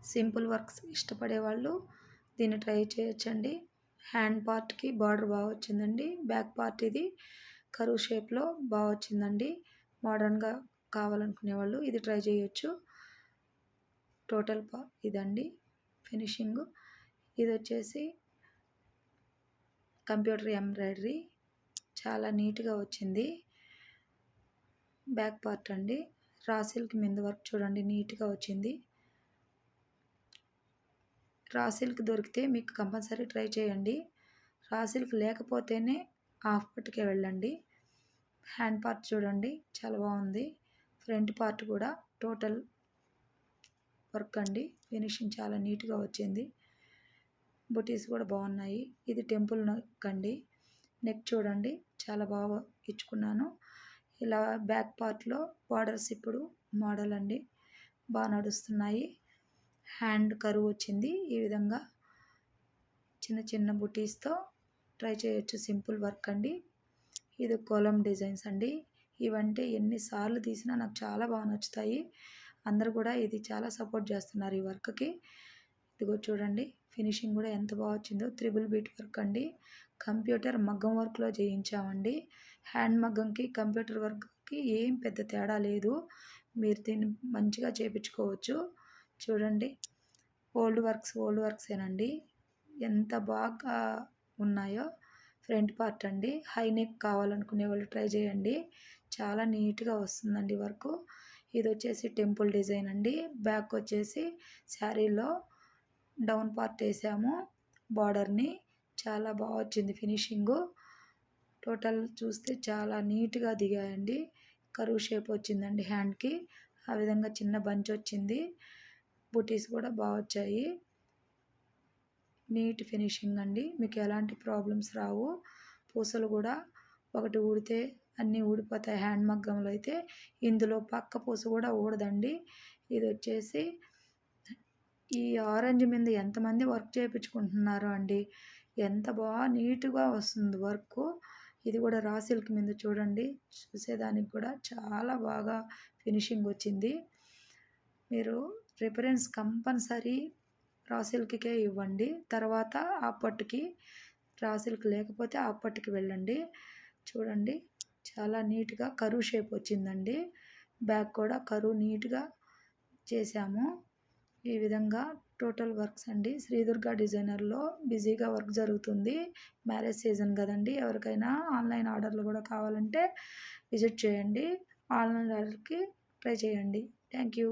Simple works ఇష్టపడే వాళ్ళు దీన్ని ట్రై చేయొచ్చండి. హ్యాండ్ పార్ట్కి బార్డర్ బాగా వచ్చిందండి. బ్యాక్ పార్ట్ ఇది కరువు షేప్లో బాగా వచ్చిందండి. మోడర్న్గా కావాలనుకునే వాళ్ళు ఇది ట్రై చేయొచ్చు. టోటల్ ఇదండి ఫినిషింగ్. ఇది వచ్చేసి కంప్యూటర్ ఎంబ్రాయిడరీ చాలా నీట్గా వచ్చింది. బ్యాక్ పార్ట్ అండి. రా సిల్క్ మీద వర్క్ చూడండి నీట్గా వచ్చింది. రా సిల్క్ దొరికితే మీకు కంపల్సరీ ట్రై చేయండి. రా సిల్క్ లేకపోతేనే హాఫ్ పట్టుకే వెళ్ళండి. హ్యాండ్ పార్ట్ చూడండి చాలా బాగుంది. ఫ్రంట్ పార్ట్ కూడా టోటల్ వర్క్ అండి. ఫినిషింగ్ చాలా నీట్గా వచ్చింది. బుటీస్ కూడా బాగున్నాయి. ఇది టెంపుల్ నెక్ అండి. నెక్ చూడండి చాలా బాగా ఇచ్చుకున్నాను. ఇలా బ్యాక్ పార్ట్లో బార్డర్స్ ఇప్పుడు మోడల్ అండి బాగా నడుస్తున్నాయి. హ్యాండ్ కరువు వచ్చింది. ఈ విధంగా చిన్న చిన్న బుటీస్తో ట్రై చేయొచ్చు. సింపుల్ వర్క్ అండి. ఇది కోలం డిజైన్స్ అండి. ఇవంటే ఎన్నిసార్లు తీసినా నాకు చాలా బాగా నచ్చుతాయి. అందరూ కూడా ఇది చాలా సపోర్ట్ చేస్తున్నారు ఈ వర్క్కి. ఇదిగో చూడండి ఫినిషింగ్ కూడా ఎంత బాగా వచ్చిందో. త్రిబుల్ బీట్ వర్క్ అండి. కంప్యూటర్ మగ్గం వర్క్లో చేయించామండి. హ్యాండ్ మగ్గంకి కంప్యూటర్ వర్క్కి ఏం పెద్ద తేడా లేదు. మీరు దీన్ని మంచిగా చేయించుకోవచ్చు. చూడండి ఓల్డ్ వర్క్సేనండి. ఎంత బాగా ఉన్నాయో. ఫ్రంట్ పార్ట్ అండి. హై నెక్ కావాలనుకునే వాళ్ళు ట్రై చేయండి. చాలా నీట్గా వస్తుందండి వర్క్. ఇది వచ్చేసి టెంపుల్ డిజైన్ అండి. బ్యాక్ వచ్చేసి శారీలో డౌన్ పార్ట్ వేసాము బార్డర్ని. చాలా బాగా వచ్చింది ఫినిషింగు. టోటల్ చూస్తే చాలా నీట్గా దిగాయండి. కరువు షేప్ వచ్చిందండి హ్యాండ్కి. ఆ విధంగా చిన్న బంచ్ వచ్చింది. బుటీస్ కూడా బాగా వచ్చాయి. నీట్ ఫినిషింగ్ అండి. మీకు ఎలాంటి ప్రాబ్లమ్స్ రావు. పూసలు కూడా ఒకటి ఊడితే అన్నీ ఊడిపోతాయి. హ్యాండ్ మగ్గంలో అయితే ఇందులో పక్క పూస కూడా ఊడదండి. ఇది వచ్చేసి ఈ ఆరెంజ్ మీద ఎంతమంది వర్క్ చేయించుకుంటున్నారో అండి. ఎంత బాగా నీట్గా వస్తుంది వర్క్. ఇది కూడా రా సిల్క్ మీద చూడండి. చూసేదానికి కూడా చాలా బాగా ఫినిషింగ్ వచ్చింది. మీరు ప్రిఫరెన్స్ కంపల్సరీ రా సిల్క్కే ఇవ్వండి. తర్వాత ఆ పట్టుకి రా సిల్క్ లేకపోతే ఆ పట్టుకి వెళ్ళండి. చూడండి చాలా నీట్గా కరువు షేప్ వచ్చిందండి. బ్యాక్ కూడా కరువు నీట్గా చేసాము. ఈ విధంగా టోటల్ వర్క్స్ అండి. శ్రీ దుర్గా డిజైనర్లో బిజీగా వర్క్ జరుగుతుంది. మ్యారేజ్ సీజన్ కదండి. ఎవరికైనా ఆన్లైన్ ఆర్డర్లు కూడా కావాలంటే విజిట్ చేయండి. ఆన్లైన్ ఆర్డర్కి ట్రై చేయండి. Thank you.